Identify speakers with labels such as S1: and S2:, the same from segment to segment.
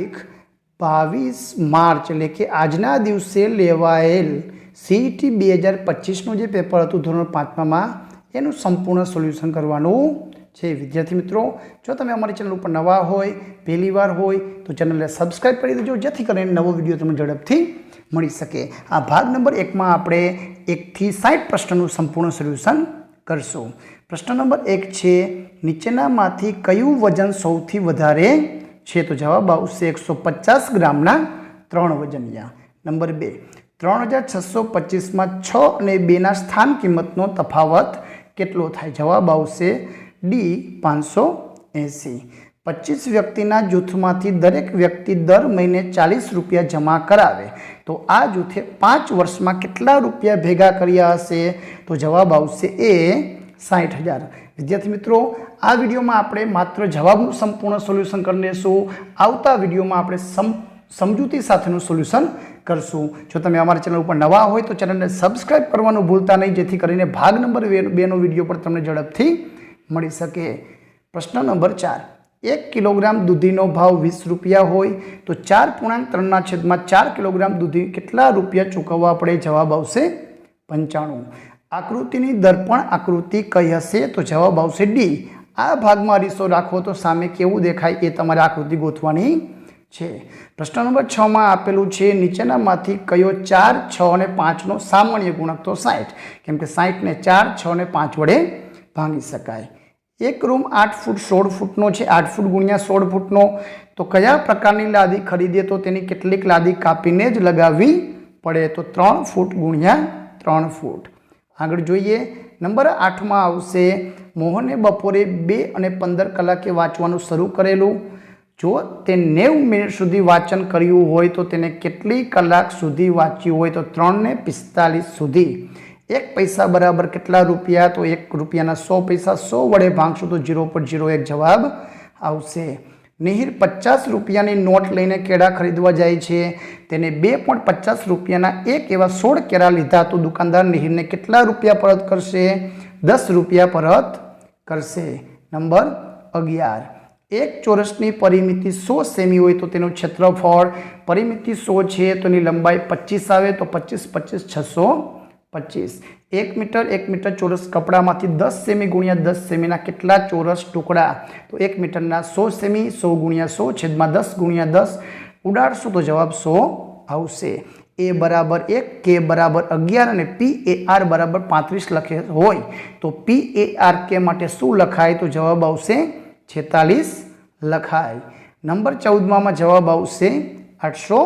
S1: एक 22 मार्च એટલે કે આજના દિવસે લેવાયેલ CET 2025નું જે પેપર હતું ધોરણ 5માં એનું સંપૂર્ણ સોલ્યુશન કરવાનું છે। વિદ્યાર્થી મિત્રો, જો તમે અમારી ચેનલ ઉપર નવા હોય, પહેલીવાર હોય તો ચેનલને સબસ્ક્રાઇબ કરી દેજો જેથી કરીને નવો વિડીયો તમને ઝડપથી મળી શકે। આ ભાગ નંબર 1 માં આપણે 1 થી 60 પ્રશ્નોનું સંપૂર્ણ સોલ્યુશન કરશું। પ્રશ્ન નંબર 1 છે, નીચેનામાંથી કયું વજન સૌથી વધારે છે? તો જવાબ આવશે 150 ગ્રામના 3 વજનિયા। નંબર 2, 3625 માં 6 અને 2 ના સ્થાન કિંમતનો તફાવત કેટલો થાય? જવાબ આવશે ડી 580। 25 વ્યક્તિના જૂથમાંથી દરેક વ્યક્તિ દર મહિને 40 રૂપિયા જમા કરાવે તો આ જૂથે 5 વર્ષમાં કેટલા રૂપિયા ભેગા કર્યા હશે? તો જવાબ આવશે એ 60,000। વિદ્યાર્થી મિત્રો, આ વિડીયોમાં આપણે માત્ર જવાબનું સંપૂર્ણ સોલ્યુશન કરી લેશું। આવતા વિડીયોમાં આપણે સમજૂતી સાથેનું સોલ્યુશન કરશું। જો તમે અમારી ચેનલ ઉપર નવા હોય તો ચેનલને સબસ્ક્રાઇબ કરવાનું ભૂલતા નહીં જેથી કરીને ભાગ નંબર 2 નો વિડીયો પણ તમને ઝડપથી મળી શકે। પ્રશ્ન નંબર 4, 1 કિલોગ્રામ દૂધીનો ભાવ 20 રૂપિયા હોય તો 4.3/4 કિલોગ્રામ દૂધી કેટલા રૂપિયા ચૂકવવા પડે? જવાબ આવશે 95। આકૃતિની દર્પણ આકૃતિ કઈ હશે? તો જવાબ આવશે ડી। આ ભાગમાં અરીસો રાખો તો સામે કેવું દેખાય એ તમારે આકૃતિ ગોતવાની છે। પ્રશ્ન નંબર 6 માં આપેલું છે, નીચેનામાંથી કયો 4, 6 અને 5 નો સામાન્ય ગુણક? તો 60, કેમ કે 60 ને 4, 6 અને 5 વડે ભાંગી શકાય। એક રૂમ 8 ફૂટ 16 ફૂટનો છે, 8 ફૂટ ગુણ્યા 16 ફૂટનો, તો કયા પ્રકારની લાદી ખરીદીએ તો તેની કેટલીક લાદી કાપીને જ લગાવવી પડે? તો 3 ફૂટ ગુણ્યા 3 ફૂટ। આગળ જોઈએ, નંબર 8 માં આવશે, મોહને બપોરે 2 અને 15 કલાકે વાંચવાનું શરૂ કરેલું। જો તે 90 મિનિટ સુધી વાંચન કર્યું હોય તો તેને કેટલી કલાક સુધી વાંચ્યું હોય? તો 3 ને 45 સુધી। 1 પૈસા બરાબર કેટલા રૂપિયા? તો 1 રૂપિયાના 100 પૈસા, 100 વડે ભાંગશું તો 0.01 જવાબ આવશે। મિહિર 50 રૂપિયાની નોટ લઈને કેળા ખરીદવા જાય છે, તેને 2.50 રૂપિયાના એક એવા 16 કેળા લીધા તો દુકાનદાર મિહિરને કેટલા રૂપિયા પરત કરશે? 10 રૂપિયા પરત કરશે। નંબર 11, એક ચોરસની પરિમિતિ 100 સેમી હોય તો તેનું ક્ષેત્રફળ, પરિમિતિ 100 છે તો એની લંબાઈ 25 આવે તો 25 25 625। 1 મીટર ચોરસ કપડામાંથી 10 સેમી ગુણ્યા 10 સેમીના કેટલા ચોરસ ટુકડા? તો 1 મીટરના 100 સેમી, 100 ગુણ્યા 100 છેદમાં 10 ગુણ્યા 10 ઉડાડશું તો જવાબ 100 આવશે। એ બરાબર 1, કે બરાબર 11 અને PAR બરાબર 35 લખે હોય તો PARK માટે શું લખાય? તો જવાબ આવશે 46 લખાય। નંબર 14 માં જવાબ આવશે 800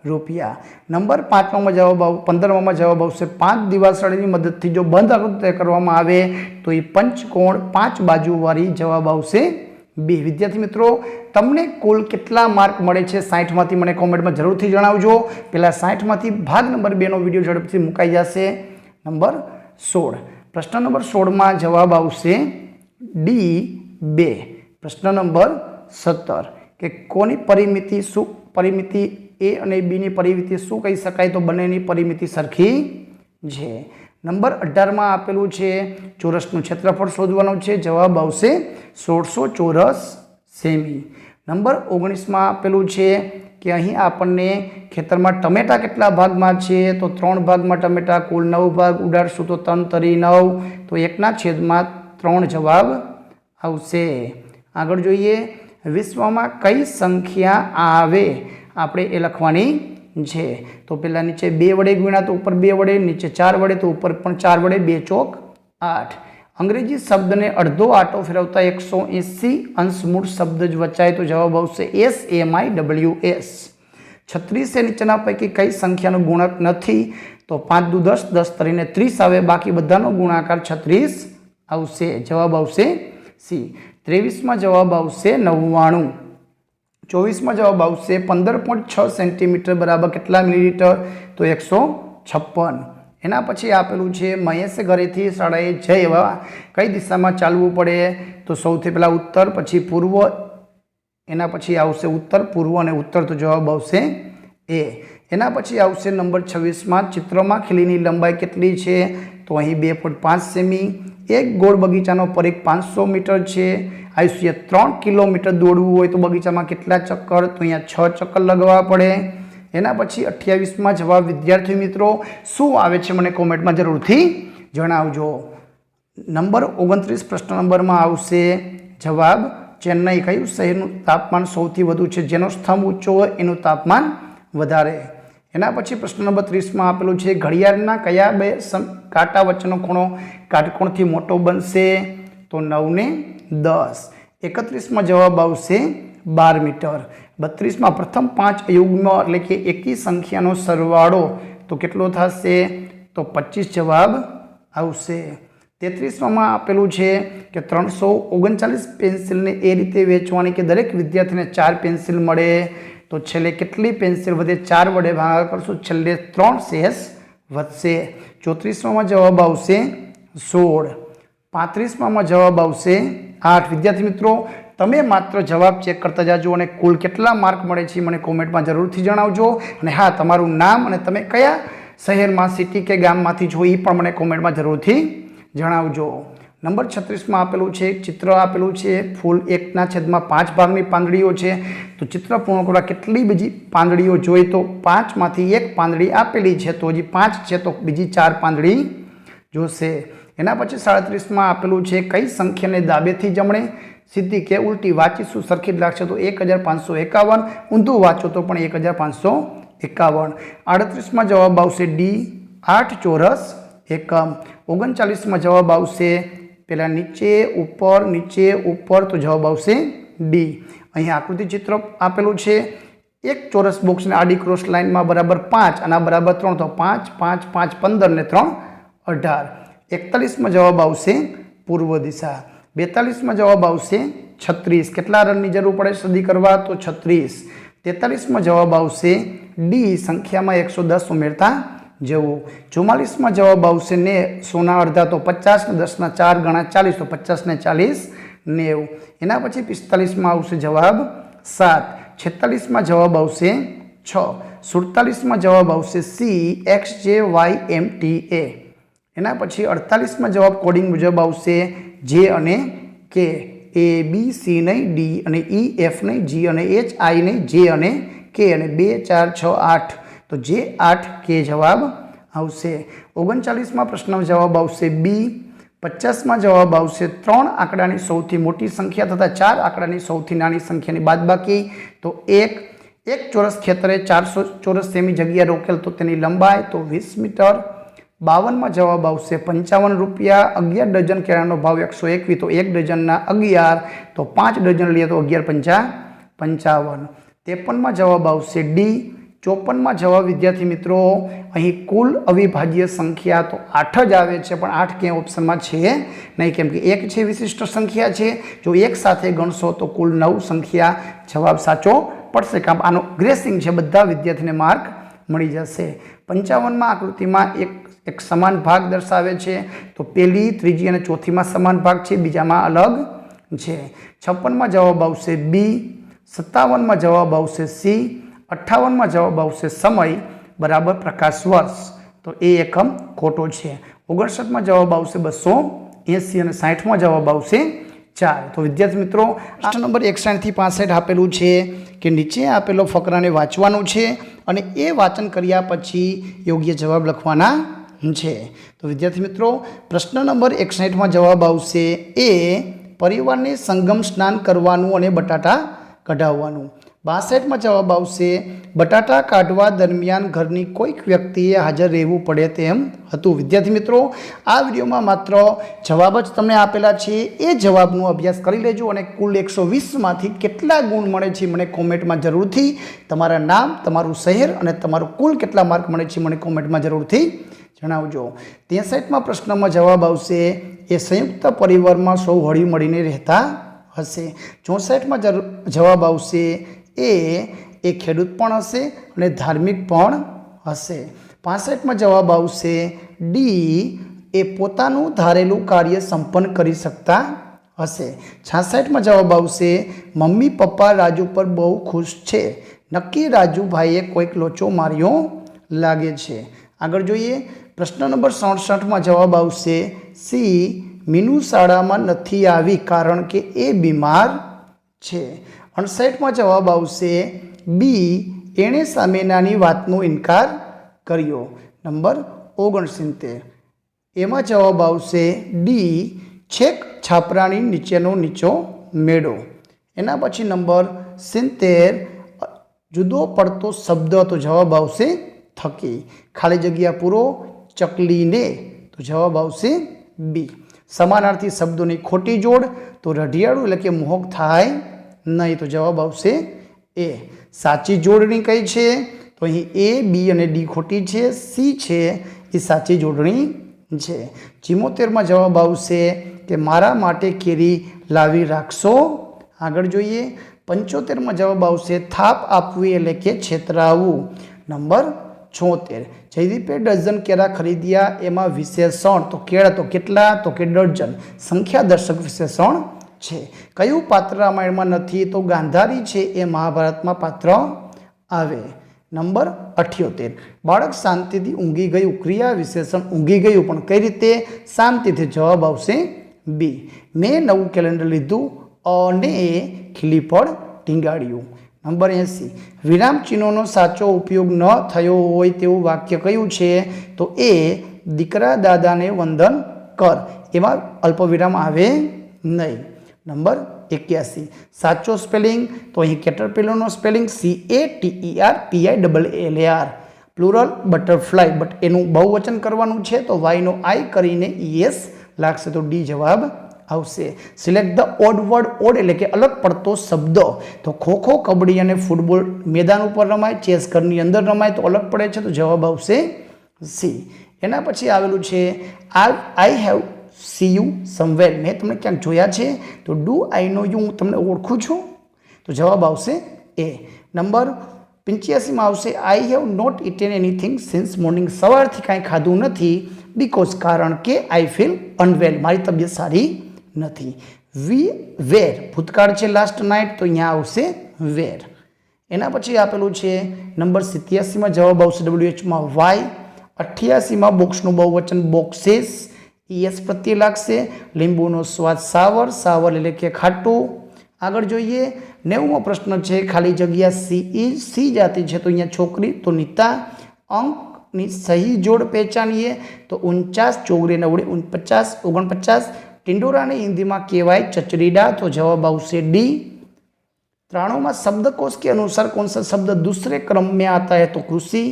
S1: રૂપિયા। નંબર 15માં જવાબ આવશે, 5 દિવાસળીની મદદથી જો બંધ આકૃતિ કરવામાં આવે તો એ પંચકોણ 5 બાજુવાળી। જવાબ આવશે બી। વિદ્યાર્થી મિત્રો, તમને કુલ કેટલા માર્ક મળે છે 60 માંથી મને કોમેન્ટમાં જરૂરથી જણાવજો। પહેલા 60 માંથી ભાગ નંબર 2 નો વિડીયો ઝડપથી મુકાઈ જશે। નંબર 16, પ્રશ્ન નંબર 16 માં જવાબ આવશે ડી 2। પ્રશ્ન નંબર 17, કે કોની પરિમિતિ એ અને બી ની પરિમિતિ શું કહી શકાય? તો બંનેની પરિમિતિ સરખી છે। નંબર 18 માં આપેલું છે, ચોરસનું ક્ષેત્રફળ શોધવાનું છે, જવાબ આવશે 1600 ચોરસ સેમી। નંબર 19 માં આપેલું છે કે અહીં આપણને ખેતરમાં ટમેટા કેટલા ભાગમાં છે? તો 3 ભાગમાં ટમેટા, કુલ 9 ભાગ, ઉડાડશું તો 3 તરી 9 તો 1/3 જવાબ આવશે। આગળ જોઈએ, વિશ્વમાં કઈ સંખ્યા આવે? આપણે એ લખવાની છે। તો પેલા નીચે 2 વડે ગુણ્યા તો ઉપર 2 વડે, નીચે 4 વડે તો ઉપર પણ 4 વડે, 2 ચોક 8। અંગ્રેજી શબ્દને અડધો આટો ફેરવતા 180 અંશ મૂળ શબ્દ જ વચાય તો જવાબ આવશે SMIWS। 36 એ નીચેના પૈકી કઈ સંખ્યાનો ગુણક નથી? તો 5 દુ 10, 10 તરીને 30 આવે, બાકી બધાનો ગુણાકાર 36 આવશે। જવાબ આવશે સી। 23 માં જવાબ આવશે 99। 24 માં જવાબ આવશે 15.6 સેન્ટીમીટર બરાબર કેટલા મિલીલીટર? તો 156। એના પછી આપેલું છે, મહેશે ઘરેથી શાળાએ જવા કઈ દિશામાં ચાલવું પડે? તો સૌથી પહેલાં ઉત્તર, પછી પૂર્વ, એના પછી આવશે ઉત્તર, પૂર્વ અને ઉત્તર તો જવાબ આવશે એ। એના પછી આવશે નંબર 26 માં, ચિત્રમાં ખીલીની લંબાઈ કેટલી છે? तो अहीं 2.5 सेमी। एक गोળ बगीचाનો परिघ 500 मीटर है। आयुष्य 3 किलोमीटर दौड़વું હોય तो बगीचाમાં કેટલા ચક્કર? तो अहीं 6 चक्कर लगवा पड़े। एना पछी 28मां जवाब विद्यार्थी मित्रों शुं आवे छे मने कॉमेंटमां जरूरथी जणावजो। नंबर 29 प्रश्न नंबर में आवशे जवाब चेन्नई कयुं शहेरनुं तापमान सौथी वधु छे? जेनो स्तंभ ऊंचो होय एनुं तापमान वधारे। एना पछी प्रश्न नंबर 30 में आपेलुं छे घड़ियाळना कया बे कांटा वच्चेनो खूणो काटकोणथी मोटो बनशे? तो 9 ने 10। 31 में जवाब आवशे 12 मीटर। 32 में प्रथम 5 अयुग्म एटले के एकी संख्यानो सरवाळो तो केटलो थशे? तो 25 जवाब आवशे। 33 में आपेलू है कि 339 पेन्सिल ने ए रीते वेचवानी कि दरेक विद्यार्थी ने 4 पेन्सिल मळे। तो छेल्ले केटली पेन्सिल वधे? 4 वडे भागाकार करशुं, छेल्ले 3 शेष वधशे। 34 में जवाब आवशे 16। 35 में जवाब आवशे 8। विद्यार्थी मित्रों तमे मात्र जवाब चेक करता जाजो अने कुल केटला मार्क मळे छे मने कॉमेंटमां जरूरथी जणावजो। अने हाँ तमारुं नाम अने तमे कया शहेरमां सिटी के गाममांथी छो ई पण मने कॉमेंटमां जरूरथी जणावजो। नंबर 36 में आपेलू है चित्र आपेलू है फूल 1/5 भागनी પાંદડીઓ है। तो चित्र पूर्ण करवा केटली बीजी પાંદડીઓ जोईए? तो 5 मांथी 1 પાંદડી आपेली है तो हजी 5 है तो बीजी 4 પાંદડી जोशे। एना पछी 37 में आपेलू है कई संख्या ने डाबेथी जमणे सीधी के उल्टी वाँचीशुं सरखी ज लागशे? तो 1551। ऊंधुं वाँचो तो पण 1551। 38 में जवाब आवशे डी 8 चौरस एकम। 39 में जवाब आवशे पेला नीचे ऊपर तो जवाब आवशे डी। अहीं आकृति चित्र आपेलू है एक चौरस बॉक्स ने आडी क्रॉस लाइन में बराबर 5 अने बराबर 3 तो 5 5 5 15 ने 3 18। 41 में जवाब आवशे पूर्व दिशा। 42 में जवाब आवशे 36। केटला रननी जरूर पड़े सदी करवा? तो 36। 43 में जवाब आवशे डी संख्या में 110 उमेरता जवुं। 44 में जवाब आवशे ने 100 अर्धा तो 50 ने 10 4 गणा 40 तो 50 ने 40 90। एना पछी 45 में आवशे जवाब 7। 46 में जवाब आवशे 6। 47 में जवाब आवशे सी XJYMTA। एना पछी 48 में जवाब कोडिंग मुजब आवशे जे अने के। ABC नहीं, D अने EF नहीं, G अने H, I नहीं, J अने K अने 2 4 6 8 तो जे 8 के जवाब आवशे। 39 में प्रश्न में जवाब आवशे बी। 50 में जवाब आवशे 3 आंकड़ानी सौथी मोटी संख्या तथा 4 आंकड़ानी सौथी नानी संख्यानी बादबाकी। तो एक चौरस क्षेत्रे 400 चौरस सेमी जग्या रोकेल तो तेनी लंबाई तो 20 मीटर। 52 में जवाब आवशे 55 रुपया। 11 डजन केळानो भाव 121 तो 1 डजनना 11 तो 5 डजन लिए तो 11 पंचा 55। 53 में जवाब आवशे डी। 54 में जवाब विद्यार्थी मित्रों अहीं कुल अविभाज्य संख्या तो 8 ज आवे छे पण 8 के ऑप्शन में छे नहीं केम के 1 छे विशिष्ट संख्या छे। जो एक साथे गणशो तो कुल 9 संख्या जवाब साचो पड़शे। काम आनो ग्रेसिंग छे बधा विद्यार्थी ने मार्क मळी जशे। 55 में आकृति में एक समान भाग दर्शावे छे तो पहली त्रीजी और चौथी में समान भाग है बीजा में अलग है। 56 में जवाब आवशे बी। 57 में जवाब आवशे सी। 58 में जवाब आवशे समय बराबर प्रकाश वर्ष तो ए एकम खोटो है। 59 में जवाब आवशे 280 और 60 में जवाब आवशे 4। तो विद्यार्थी मित्रों प्रश्न नंबर 61 थी 65 आपेलू है कि नीचे आपेलो फकरा ने वाँचवानुं है और ए वाचन कर्या पछी योग्य जवाब लखवाना है। तो विद्यार्थी मित्रों प्रश्न नंबर 61 में जवाब आवशे ए परिवार ने संगम स्नान करवानुं अने बटाटा कढाववानुं। 62 में जवाब आवशे बटाटा काढवा दरमियान घरनी कोईक व्यक्तिए हाजर रहेवुं पड़े तेम हतुं। विद्यार्थी मित्रों आ विडियो में मात्र जवाब ज तमने आपेला छे ए जवाबनो अभ्यास करी लेजो अने कुल 120 मांथी केटला गुण मळे छे मने कॉमेंट में जरूरथी तमारा नाम तमारुं शहेर अने तमारुं कुल केटला मार्क मळे छे मने कॉमेंट में जरूरथी जणावजो। 63 में प्रश्न में जवाब आवशे ए संयुक्त परिवार में सौ हळी मळीने रहता हशे। 64 में जवाब आवशे ए खेडूत पण हशे अने धार्मिक पण हशे। 65 में जवाब आवशे डी ए पोतानुं धारेलुं कार्य संपन्न करी सकता हशे। 66 में जवाब आवशे मम्मी पप्पा राजू पर बहु खुश छे। नक्की राजू भाईए कोईक लोचो मार्यो लागे छे। आगळ जोईए प्रश्न नंबर 67 में जवाब आवशे सी मीनू शाळामां नथी आवी कारण के ए बीमार छे। 68 में जवाब आवशे बी एणे सामेनानी वातनो इनकार कर्यो। नंबर 69 एमां जवाब आवशे डी छेक छापरानी नीचेनो नीचो मेळो। एना पछी नंबर 70 जुदो पड़तो शब्द तो जवाब आवशे थकी। खाली जग्या पूरो चकली ने तो जवाब आवशे बी। समानार्थी शब्दों की खोटी जोड़ तो रढियाळू एटले के मोहक थाय नहीं तो जवाब आवशे ए। साची जोड़नी कई छे तो अहीं ए बी अने डी खोटी छे, सी छे ए साची जोड़नी छे। 74 में जवाब आवशे के मारा माटे केरी लावी राखशो। आगळ जोईए 75 में जवाब आवशे थाप आपवी एटले के छेतरावू। नंबर 76 जयदीपे डजन केरा खरीद्या एमां विशेषण तो केळा तो केटला तो के डजन संख्या दर्शक विशेषण छे। कयुं पात्र रामायणमां नथी तो गांधारी छे ए महाभारतमां पात्र आवे। नंबर 78 बाळक शांतिथी ऊँघी गयुं क्रिया विशेषण ऊँघी गयुं पण कई रीते शांतिथी जवाब आवशे बी। मैं नवुं केलेंडर लीधुं अने खीलीफळ टींगाड्युं। नंबर 80 विराम चिन्हों साचो उपयोग न थयो होय तेवुं वाक्य कयुं छे तो ए दीकरा दादा ने वंदन कर एमां अल्पविराम आवे नहीं। नंबर 81 साचो स्पेलिंग तो अहीं केटरपिलरनो spelling CATERPILLAR plural butterfly but एनुं बहुवचन करवानुं छे तो वाय नो आई करीने ES लागशे तो डी जवाब आवशे। Select the odd word odd एटले के अलग पड़तो शब्द तो खो खो कबड्डी अने फूटबॉल मैदान पर रमाय, चेस घरनी अंदर रमाय तो अलग पड़े छे तो जवाब आवशे सी। एना पछी आवेलुं छे I have see you somewhere मैं तमने क्यांक जोया छे तो डू आई नो यू तमने ओळखुं छुं तो जवाब आवशे ए। नंबर 85 में आवशे I have not eaten anything since morning सवारथी कांई खाधुं नथी बिकॉज कारण के आई फील अनवेल मारी तबियत सारी नहीं। वी वेर भूतकाळ छे लास्ट नाइट तो अहींया आवशे वेर। एना पछी आपेलुं छे नंबर 87 में जवाब आवशे WH में वाय। 88 में बॉक्सनुं बहुवचन बॉक्सेस ES प्रत्ये लागशे। લીંબુનો स्वाद सावर सावर एटले के खाटू। आगळ जोईए 90मो प्रश्न छे खाली जग्या सी जाति छे तो अहींया छोकरी तो नीता। अंकनी सही जोड़ पहचानीए तो 49 चौगरी 49 49। टिंडोरा ने हिंदी में कहवाय चचरीडा तो जवाब आवशे डी। 93 में शब्दकोश के अनुसार कौन सा शब्द दूसरे क्रम में आता है तो कृषि।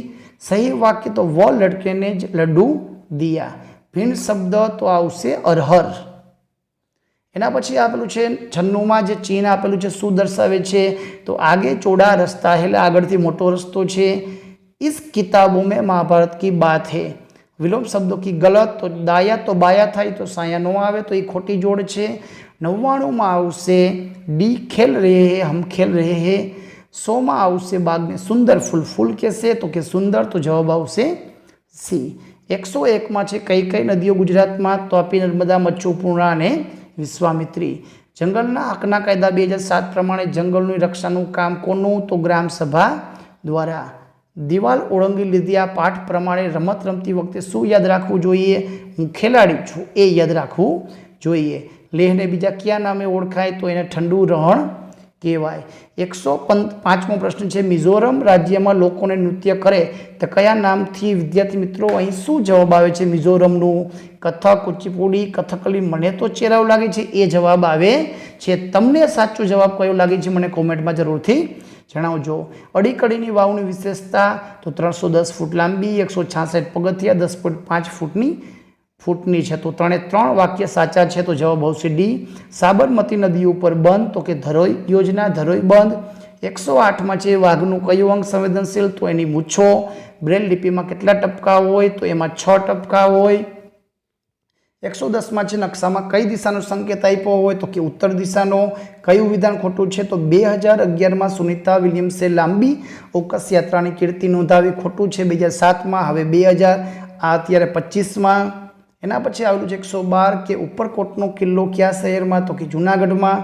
S1: सही वाक्य तो वो लड़के ने लड्डू दिया। भिन्न शब्द तो आवशे अरहर। एना पछी आपेलुं छे 96 में जे चिन्ह आपेलुं छे शुं दर्शावे छे तो आगे चौड़ा रस्ता है आगळथी मोटो रस्तो छे। इस किताबों में महाभारत की बात है। विलोम शब्दों की गलत तो दाया तो बाया थाय तो साया नो आवे तो ये खोटी जोड़ छे। 99 में आवशे डी खेल रहे हैं हम खेल रहे हैं। 100 में आवशे बाग में सुंदर फूल फूल कैसे तो के सुंदर तो जवाब आवशे सी। 101 में छे कई कई नदीओ गुजरात में तापी नर्मदा मच्छुपूर्णा ने विश्वामित्री। जंगलना हकना कायदा 2007 प्रमाणे जंगलनी रक्षानुं काम कोनुं तो ग्राम सभा द्वारा। दीवाल ओळंगी लीधी आ पाठ प्रमाणे रमत रमती वखते शुं याद राखवुं जोईए हूँ खेलाड़ी छूँ ए याद राखवुं जोईए। लेह ने बीजा क्या नामे ओळखाय तो एने ठंडू रण कहेवाय। 105मो प्रश्न है मिजोरम राज्य में लोकोने नृत्य करे तो कया नामथी विद्यार्थी मित्रों अहीं शुं जवाब आवे छे मिजोरमनुं कथक कुचीपुड़ी कथकली मने तो चेराव लागे छे ए जवाब आवे छे। तमने साचो जवाब कयो लागे छे मने कॉमेंट में जरूरथी जणावजो। अड़ीकड़ीनी वावनी विशेषता तो 310 फूट लांबी 166 पगथिया 10.5 फूटनी है तो 3 वाक्य साचा है तो जवाब आवशे डी। साबरमती नदी पर बंध तो कि धरोई योजना धरोई बंध। 108 में है वाघनु कयो अंग संवेदनशील तो एनी मूछो। ब्रेल लिपि में केटला टपका होय तो एमां 6 टपका होय। 110 में है नक्शा में कई दिशा संकेत आप्यो होय तो कि उत्तर दिशानो। कયું विधान खोटું છે तो 2011 में सुनीता विलियम्से लांबी अवकाश यात्रानी कीर्ति नोंधावी खोटું છે। 2007 में हवे 2000 आ अत्यारे 25 में। एना पछी आवेलुं छे 112 के उपरकोटनो किल्लो क्या शहर में तो कि जूनागढ़ में।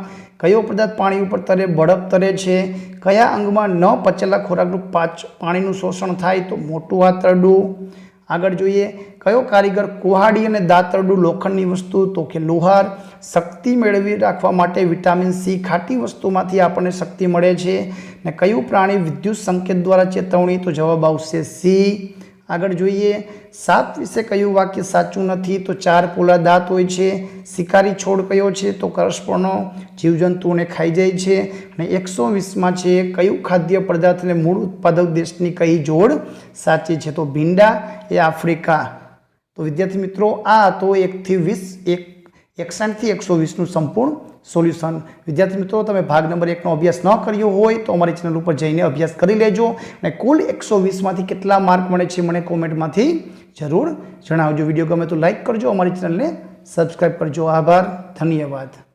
S1: कयो पदार्थ पाणी उपर तरे बरफ तरे छे। कया अंग में न पचेला खोराकनुं पाणीनुं शोषण थाय तो मोटुं आंतरडुं। આગળ જોઈએ કયો કારીગર કુહાડી અને દાતરડું લોખંડની વસ્તુ તો કે લોહાર. શક્તિ મેળવી રાખવા માટે વિટામિન સી ખાટી વસ્તુમાંથી આપણને શક્તિ મળે છે. ને કયું પ્રાણી વિદ્યુત સંકેત દ્વારા ચેતવણી તો જવાબ આવશે સી. આગળ જોઈએ સાપ વિશે કયું વાક્ય સાચું નથી તો 4 પોલા દાંત હોય છે. શિકારી છોડ કયો છે તો કરસપણો જીવજંતુઓને ખાઈ જાય છે. અને 120માં છે કયું ખાદ્ય પદાર્થને મૂળ ઉત્પાદક દેશની કઈ જોડ સાચી છે તો ભીંડા એ આફ્રિકા. તો વિદ્યાર્થી મિત્રો આ હતો 1 થી 20 61 થી 120નું સંપૂર્ણ સોલ્યુશન. વિદ્યાર્થી મિત્રો તમે ભાગ નંબર 1નો અભ્યાસ ન કર્યો હોય તો અમારી ચેનલ ઉપર જઈને અભ્યાસ કરી લેજો અને કુલ 120માંથી કેટલા માર્ક મળે છે મને કોમેન્ટમાંથી જરૂર જણાવજો. વિડીયો ગમે તો લાઈક કરજો, અમારી ચેનલને સબસ્ક્રાઈબ કરજો. આભાર, ધન્યવાદ.